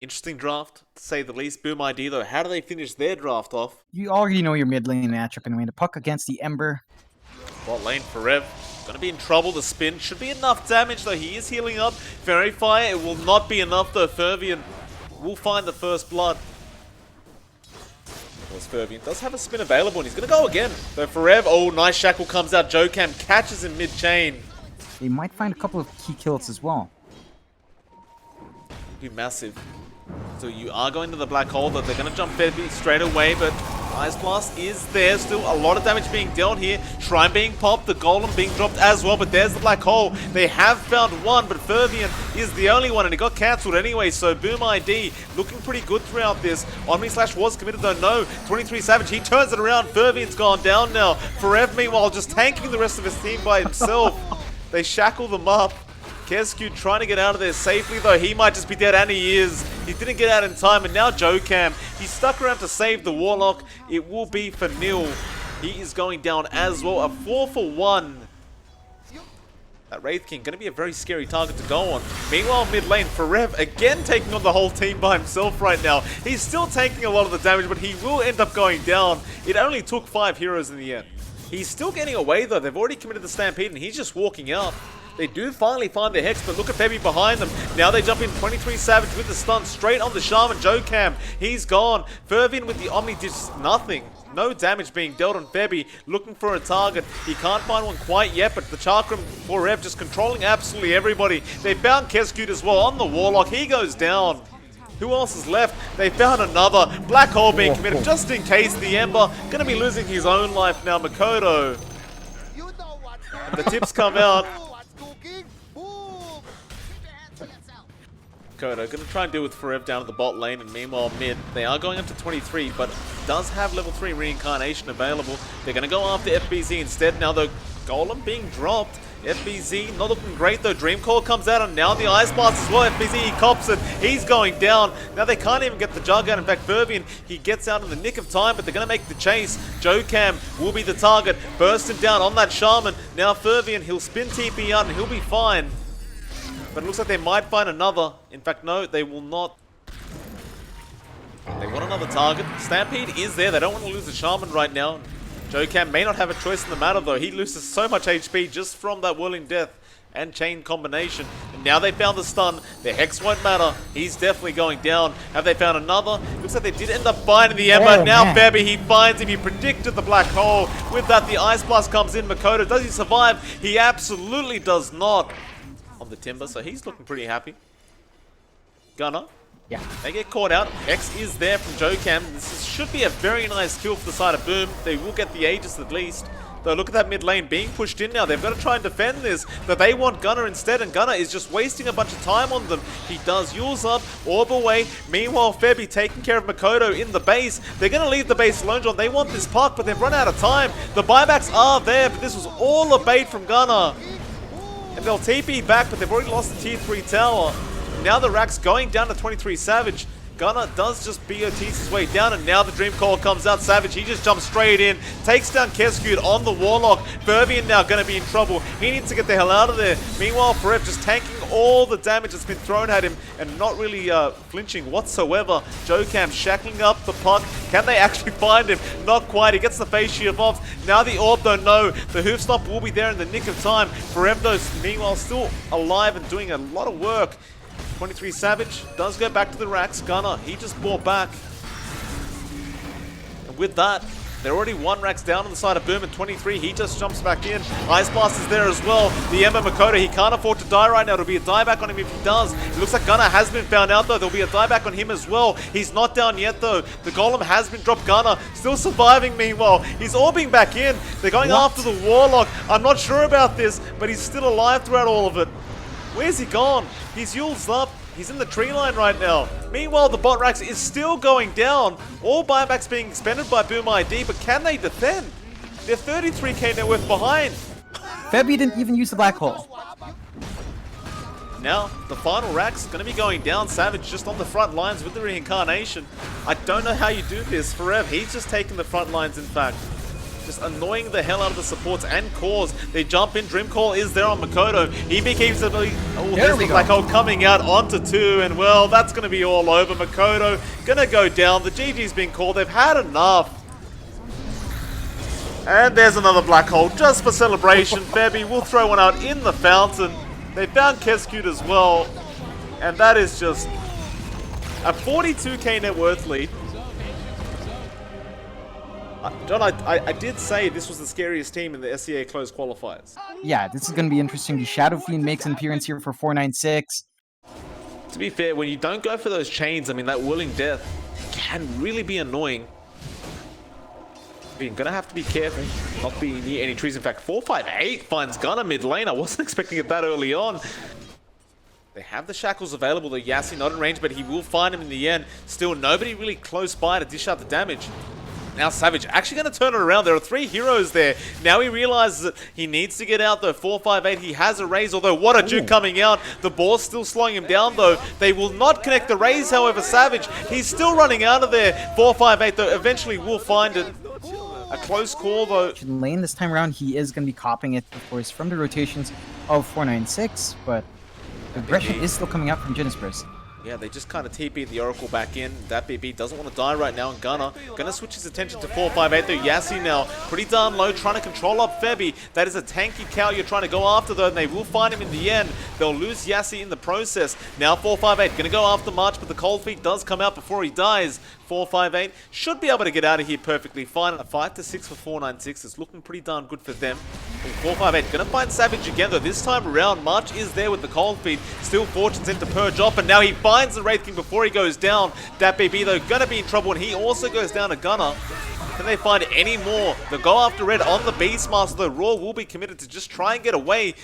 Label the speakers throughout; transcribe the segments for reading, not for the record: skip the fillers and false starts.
Speaker 1: Interesting draft, to say the least. Boom ID, though. How do they finish their draft off?
Speaker 2: You already know your mid lane matchup anyway. The puck against the Ember.
Speaker 1: Bot lane for Rev. Gonna be in trouble. The spin should be enough damage, though. He is healing up. Fairy Fire, it will not be enough, though. Fervian will find the first blood. Fervian does have a spin available, and he's gonna go again. Though for Rev, oh, nice shackle comes out. Jokam catches him mid-chain.
Speaker 2: They might find a couple of key kills as well.
Speaker 1: Be massive. So you are going to the black hole, but they're going to jump Febby straight away, but Ice Blast is there. Still a lot of damage being dealt here. Shrine being popped, the Golem being dropped as well, but there's the black hole. They have found one, but Fervian is the only one, and it got cancelled anyway, so Boom ID looking pretty good throughout this. Omni Slash was committed though, no. 23 Savage, he turns it around. Fervian's gone down now. Forev, meanwhile, just tanking the rest of his team by himself. They shackle them up. Kescu trying to get out of there safely, though. He might just be dead, and he is. He didn't get out in time, and now Jokam, he's stuck around to save the Warlock. It will be for nil. He is going down as well. A 4-for-1. That Wraith King going to be a very scary target to go on. Meanwhile, mid lane, Forev again taking on the whole team by himself right now. He's still taking a lot of the damage, but he will end up going down. It only took 5 heroes in the end. He's still getting away, though. They've already committed the Stampede, and he's just walking out. They do finally find their Hex, but look at Febby behind them. Now they jump in 23 Savage with the stun straight on the Shaman. Jokam, he's gone. Fervian with the Omni does nothing. No damage being dealt on Febby, looking for a target. He can't find one quite yet, but the Chakram for Rev just controlling absolutely everybody. They found Kescute as well on the Warlock. He goes down. Who else is left? They found another. Black Hole being committed just in case. The Ember going to be losing his own life now. Makoto. And the tips come out. Makoto going to try and deal with Forev down at the bot lane, and meanwhile mid, they are going up to 23, but does have level 3 reincarnation available. They're going to go after FBZ instead. Now the Golem being dropped. FBZ not looking great though. Dreamcore comes out, and now the Ice Blast as well. FBZ, he cops it. He's going down. Now they can't even get the Jug out. In fact, Fervian, he gets out in the nick of time, but they're going to make the chase. Jokam will be the target. Bursting down on that Shaman. Now Fervian, he'll spin TP out and he'll be fine. But it looks like they might find another. In fact, no, they will not. They want another target. Stampede is there. They don't want to lose the Shaman right now. Jokam may not have a choice in the matter, though. He loses so much HP just from that Whirling Death and Chain combination. And now they found the stun. Their Hex won't matter. He's definitely going down. Have they found another? Looks like they did end up finding the Ember.
Speaker 2: Oh,
Speaker 1: now
Speaker 2: man.
Speaker 1: Febby, he finds him. He predicted the Black Hole. With that, the Ice Blast comes in. Makoto, does he survive? He absolutely does not. On the Timber, so he's looking pretty happy. Gunnar.
Speaker 2: Yeah.
Speaker 1: They get caught out. Hex is there from Jokam. Should be a very nice kill for the side of Boom. They will get the Aegis at least. Though look at that mid lane being pushed in now. They've got to try and defend this. But they want Gunnar instead, and Gunnar is just wasting a bunch of time on them. He does Yule's up, Orb away. Meanwhile, Febby taking care of Makoto in the base. They're going to leave the base alone, John. They want this puck, but they've run out of time. The buybacks are there, but this was all a bait from Gunnar. And they'll TP back, but they've already lost the tier 3 tower. Now the Rack's going down to 23 Savage. Gunnar does just BOTs his way down, and now the Dream Call comes out. Savage, he just jumps straight in, takes down Kescute on the Warlock. Fervian now going to be in trouble. He needs to get the hell out of there. Meanwhile, Forev just tanking all the damage that's been thrown at him and not really flinching whatsoever. Jokam shackling up the puck. Can they actually find him? Not quite. He gets the face shield off. Now the Orb, though, no. The Hoof Stomp will be there in the nick of time. Forev, though, meanwhile, still alive and doing a lot of work. 23 Savage does go back to the Racks. Gunnar, he just bought back. And with that, they're already 1 Racks down on the side of Boom, and 23, he just jumps back in. Ice Blast is there as well. The Ember Makoto, he can't afford to die right now. There'll be a dieback on him if he does. It looks like Gunnar has been found out, though. There'll be a dieback on him as well. He's not down yet, though. The Golem has been dropped. Gunnar still surviving, meanwhile. He's orbing back in. They're going after the Warlock. I'm not sure about this, but he's still alive throughout all of it. Where's he gone? He's Yule's up. He's in the tree line right now. Meanwhile, the bot racks is still going down. All buybacks being expended by Boom ID, but can they defend? They're 33k net worth behind.
Speaker 2: Febby didn't even use the Black Hole.
Speaker 1: Now, the final rack's going to be going down. Savage just on the front lines with the reincarnation. I don't know how you do this. Forev, he's just taking the front lines, in fact. just annoying the hell out of the supports and cores. They jump in. Dream Call is there on Makoto. He becomes there's the black hole coming out onto 2, and well, that's going to be all over. Makoto gonna go down. The GG's been called. They've had enough. And there's another black hole just for celebration. Febby will throw one out in the fountain. They found Keskute as well. And that is just a 42k net worth lead. John, I did say this was the scariest team in the SCA closed qualifiers.
Speaker 2: Yeah, this is going to be interesting. The Shadow Fiend makes an appearance here for 496.
Speaker 1: To be fair, when you don't go for those chains, I mean, that Willing Death can really be annoying. You're going to have to be careful, not be near any trees. In fact, 458 finds Gunnar mid lane. I wasn't expecting it that early on. They have the shackles available, though Yassi not in range, but he will find him in the end. Still, nobody really close by to dish out the damage. Now Savage actually going to turn it around. There are 3 heroes there. Now he realizes that he needs to get out though. 458, he has a raise, although what a juke coming out. The ball's still slowing him down though. They will not connect the raise, however. Savage, he's still running out of there. 458 though, eventually will find it. A close call though.
Speaker 2: Lane this time around, he is going to be copying it, of course, from the rotations of 496, but aggression is still coming out from GUNNAR.
Speaker 1: Yeah, they just kind of TP'd the Oracle back in. That BB doesn't want to die right now, and Gunnar gonna switch his attention to 458 though. Yassi now pretty darn low, trying to control up Febby. That is a tanky cow you're trying to go after though, and they will find him in the end. They'll lose Yassi in the process. Now 458 gonna go after March, but the cold feet does come out before he dies. 458 should be able to get out of here perfectly fine. A 5-6 for 496 is looking pretty darn good for them. 458 gonna find Savage again though. This time around, March is there with the cold feet. Still Fortune's in to purge off, and now he finds the Wraith King before he goes down. Dat BB though gonna be in trouble, and he also goes down to Gunnar. Can they find any more? They'll go after Red on the Beastmaster though. Raw will be committed to just try and get away.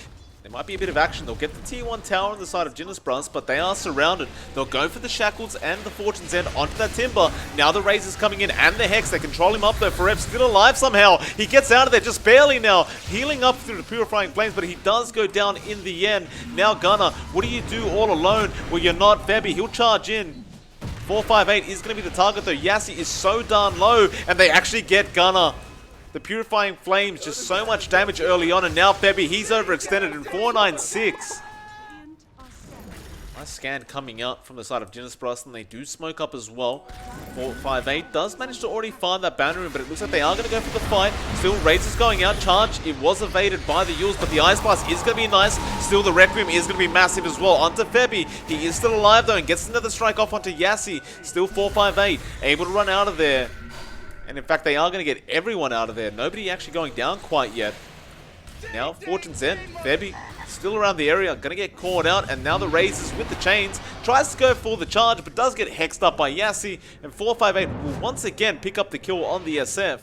Speaker 1: There might be a bit of action. They'll get the tier 1 tower on the side of GUNNAR, but they are surrounded. They'll go for the Shackles and the Fortune's End onto that Timber. Now the Razor's coming in and the Hex. They control him up though. Forev's still alive somehow. He gets out of there just barely now. Healing up through the Purifying Flames, but he does go down in the end. Now Gunnar, what do you do all alone? Well, you're not Febby. He'll charge in. 458 is going to be the target though. Yassi is so darn low, and they actually get Gunnar. The Purifying Flames, just so much damage early on, and now Febby, he's overextended in 496. Nice scan coming out from the side of GUNNAR, and they do smoke up as well. 458 does manage to already find that boundary room, but it looks like they are going to go for the fight. Still, Razor's going out. Charge, it was evaded by the Yules, but the Ice Blast is going to be nice. Still, the Requiem is going to be massive as well. Onto Febby. He is still alive, though, and gets another strike off onto Yassi. Still 458, able to run out of there. And in fact, they are going to get everyone out of there. Nobody actually going down quite yet. Now, Fortune's End. Febby still around the area, going to get caught out, and now the Razors with the chains, tries to go for the charge, but does get hexed up by Yassi, and 458 will once again pick up the kill on the SF.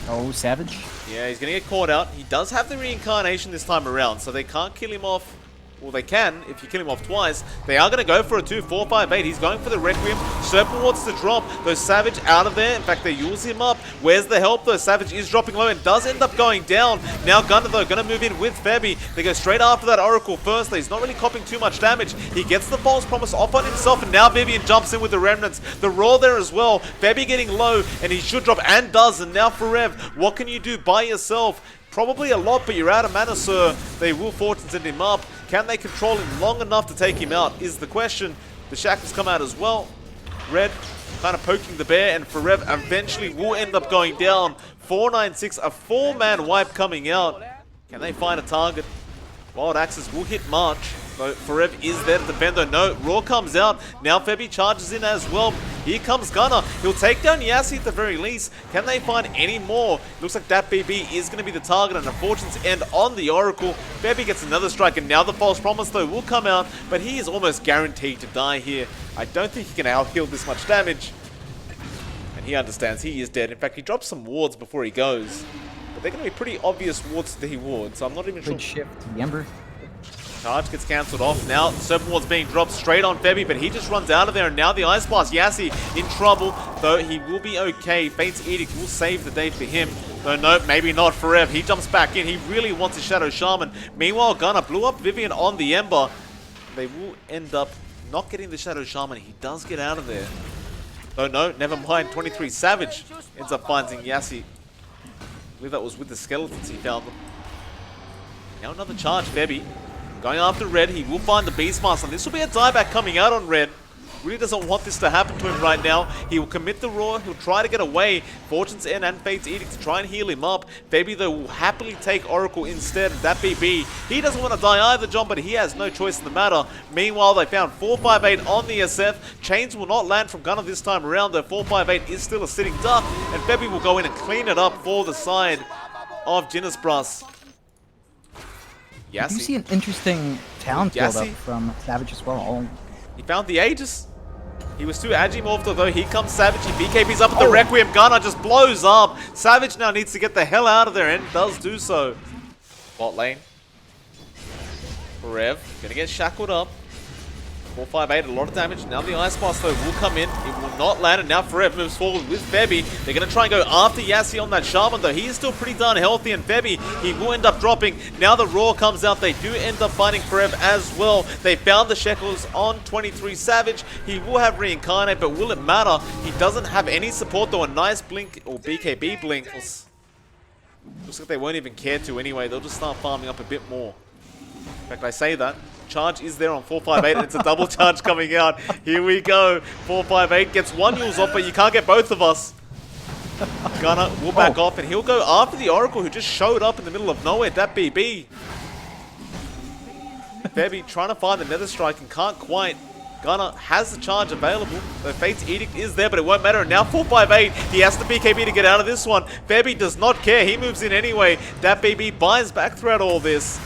Speaker 2: Oh, Savage.
Speaker 1: Yeah, he's going to get caught out. He does have the reincarnation this time around, so they can't kill him off. Well, they can if you kill him off twice. They are going to go for a 2-4-5-8. He's going for the Requiem. Serpent wants to drop. Though Savage out of there. In fact, they use him up. Where's the help though? Savage is dropping low and does end up going down. Now Gunnar though going to move in with Febby. They go straight after that Oracle first. He's not really copying too much damage. He gets the False Promise off on himself, and now Vivian jumps in with the Remnants. The Roar there as well. Febby getting low, and he should drop and does. And now Forev, what can you do by yourself? Probably a lot, but you're out of mana, sir. They will Fortune send him up. Can they control him long enough to take him out is the question. The Shackles come out as well. Red kind of poking the bear, and Forev eventually will end up going down. 496, a 4-man wipe coming out. Can they find a target? Wild Axes will hit March. But Forev is there to defend though. No, Raw comes out. Now Febby charges in as well. Here comes Gunnar. He'll take down Yassi at the very least. Can they find any more? Looks like that BB is going to be the target, and a Fortune's End on the Oracle. Febby gets another strike, and now the False Promise though will come out, but he is almost guaranteed to die here. I don't think he can out-heal this much damage. And he understands he is dead. In fact, he drops some wards before he goes. But they're going to be pretty obvious wards to the ward, so I'm not even sure.
Speaker 2: Good shift to the Ember.
Speaker 1: Charge gets cancelled off. Now Serpent Ward's being dropped straight on Febby, but he just runs out of there, and now the Ice Blast. Yassi in trouble, though he will be okay. Fate's Edict will save the day for him. Though no, maybe not Forever. He jumps back in. He really wants a Shadow Shaman. Meanwhile, Gunnar blew up Vivian on the Ember. They will end up not getting the Shadow Shaman. He does get out of there. Though no, never mind. 23 Savage ends up finding Yassi. believe that was with the skeletons he found them. Now another charge, Febby. Going after Red, he will find the Beastmaster. And this will be a dieback coming out on Red. Really doesn't want this to happen to him right now. He will commit the Roar. He'll try to get away. Fortune's End and Fate's Edict to try and heal him up. Febby, though, will happily take Oracle instead of that BB. He doesn't want to die either, John, but he has no choice in the matter. Meanwhile, they found 458 on the SF. Chains will not land from Gunnar this time around, though 458 is still a sitting duck. And Febby will go in and clean it up for the side of JINESBRUS.
Speaker 2: You see an interesting talent build-up from Savage as well.
Speaker 1: He found the Aegis. He was too Agimorphed, although here comes Savage. He BKBs up at the Requiem. Gunnar just blows up. Savage now needs to get the hell out of there and does do so. Bot lane. Rev gonna get shackled up. 458, a lot of damage. Now the Ice Blast though will come in. It will not land, and now Forev moves forward with Febby. They're going to try and go after Yassi on that Shaman though. He is still pretty darn healthy, and Febby, he will end up dropping. Now the Roar comes out. They do end up finding Forev as well. They found the Shekels on 23 Savage. He will have Reincarnate, but will it matter? He doesn't have any support though. A nice blink, or BKB blink. Looks like they won't even care to anyway. They'll just start farming up a bit more. In fact, I say that. Charge is there on 458, and it's a double charge coming out. Here we go. 458 gets one Yules off, but you can't get both of us. Gunnar will back off, and he'll go after the Oracle, who just showed up in the middle of nowhere. That BB. Febby trying to find the Nether Strike and can't quite. Gunnar has the charge available. The Fate's Edict is there, but it won't matter. And now 458, he has the BKB to get out of this one. Febby does not care. He moves in anyway. That BB buys back throughout all this.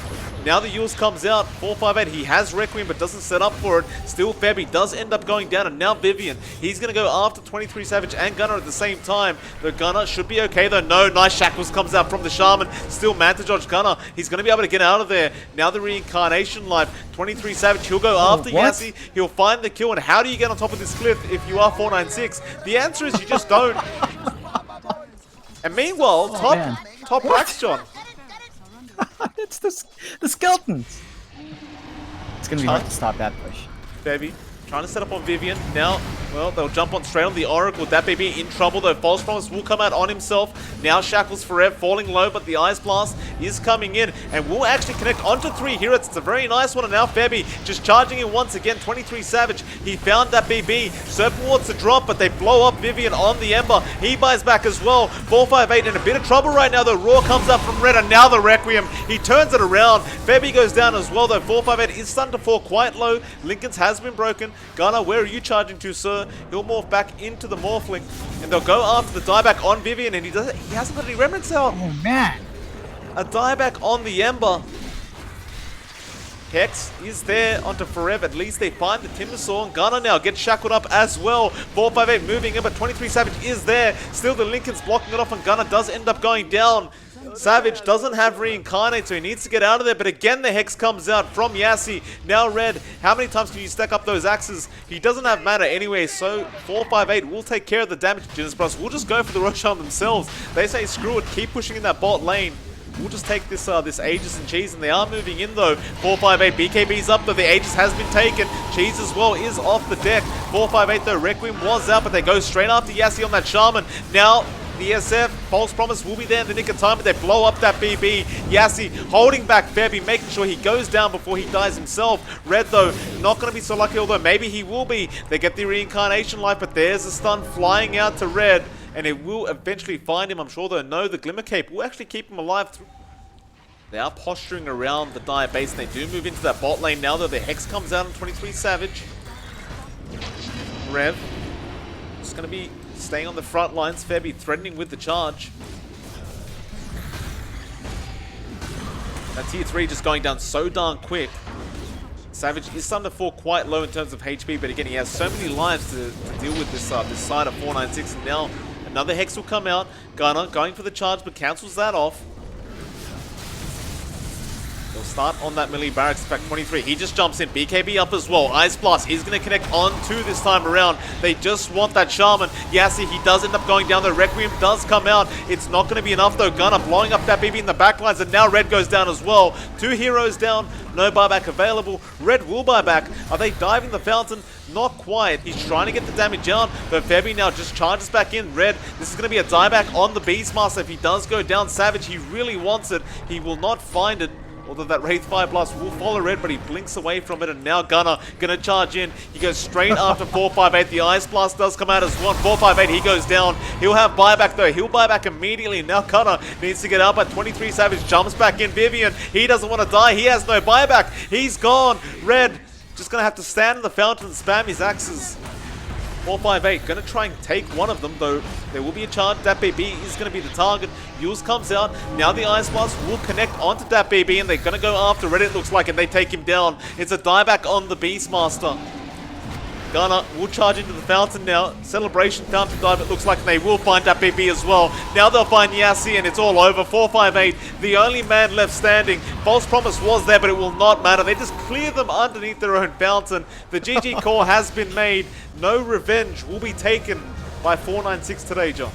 Speaker 1: Now the Yules comes out. 458, he has Requiem but doesn't set up for it. Still Febby does end up going down, and now Vivian. He's going to go after 23 Savage and Gunnar at the same time. The Gunnar should be okay though. No, nice Shackles comes out from the Shaman. Still Manta Dodge Gunnar. He's going to be able to get out of there. Now the Reincarnation Life. 23 Savage, he'll go after Yassi. He'll find the kill, and how do you get on top of this cliff if you are 496? The answer is you just don't. And meanwhile, top racks, John.
Speaker 2: It's the skeletons. It's gonna be hard to stop that push.
Speaker 1: Febby trying to set up on Vivian. Now, well, they'll jump on straight on the Oracle. That BB in trouble though. False Promise will come out on himself. Now Shackles Forever falling low, but the Ice Blast is coming in and will actually connect onto 3 Heroes. It's a very nice one, and now Febby just charging in once again. 23 Savage. He found that BB. Serpent Ward's to drop, but they blow up Vivian on the Ember. He buys back as well. 458 in a bit of trouble right now. The Roar comes up from Red, and now the Requiem. He turns it around. Febby goes down as well though. 458 is starting to fall quite low. Lincoln's has been broken. Gunnar, where are you charging to, sir? He'll morph back into the Morphling, and they'll go after the dieback on Vivian, and he hasn't got any remnants out.
Speaker 2: Oh man. A
Speaker 1: dieback on the Ember. Hex is there onto Forever. At least they find the Timbersaw, and Gunnar now gets shackled up as well. 458 moving in, but 23 Savage is there. Still the Lincoln's blocking it off, and Gunnar does end up going down. Savage doesn't have Reincarnate, so he needs to get out of there. But again, the Hex comes out from Yassi. Now Red, how many times can you stack up those axes? He doesn't have mana anyway, so 458 will take care of the damage. JINESBRUS will just go for the Roshan themselves. They say screw it, keep pushing in that bot lane. We'll just take this Aegis and Cheese, and they are moving in though. 458, BKB's up though, the Aegis has been taken. Cheese as well is off the deck. 458 though, Requiem was out, but they go straight after Yassi on that Shaman. Now, the SF, False Promise will be there in the nick of time, but they blow up that BB. Yassi holding back Febby, making sure he goes down before he dies himself. Red though, not going to be so lucky, although maybe he will be. They get the Reincarnation Life, but there's a stun flying out to Red, and it will eventually find him, I'm sure though. No, the Glimmer Cape will actually keep him alive. They are posturing around the Dire base, and they do move into that bot lane now though. The Hex comes out on 23 Savage. Rev just going to be staying on the front lines. Febby threatening with the charge. That tier 3 just going down so darn quick. Savage is starting to fall quite low in terms of HP, but again, he has so many lives to deal with this side of 496. And now another Hex will come out. Gunnar going for the charge, but cancels that off. They'll start on that melee barracks. In fact, 23, he just jumps in. BKB up as well. Ice Blast, he's going to connect on 2 this time around. They just want that Shaman. Yassi, he does end up going down. The Requiem does come out. It's not going to be enough though. Gunnar blowing up that BB in the backlines, and now Red goes down as well. 2 heroes down. No buyback available. Red will buy back. Are they diving the fountain? Not quite. He's trying to get the damage down, but Febby now just charges back in. Red, this is going to be a dieback on the Beastmaster. If he does go down Savage, he really wants it. He will not find it. Although that Wraith Fire Blast will follow Red, but he blinks away from it, and now Gunnar gonna charge in. He goes straight after 458. The Ice Blast does come out as one. 458, he goes down. He'll have buyback though. He'll buy back immediately. Now Gunnar needs to get up at 23. Savage jumps back in. Vivian, he doesn't want to die. He has no buyback. He's gone. Red just gonna have to stand in the fountain and spam his axes. 458 gonna try and take one of them, though there will be a charge. That BB is gonna be the target. Yules comes out. Now the Ice Blast will connect onto that BB, and they're gonna go after Red, it looks like, and they take him down. It's a dieback on the Beastmaster. Gunnar will charge into the fountain now. Celebration fountain dive, it looks like, and they will find that BB as well. Now they'll find Yassi, and it's all over. 458, the only man left standing. False Promise was there, but it will not matter. They just clear them underneath their own fountain. The GG call has been made. No revenge will be taken by 496 today, John.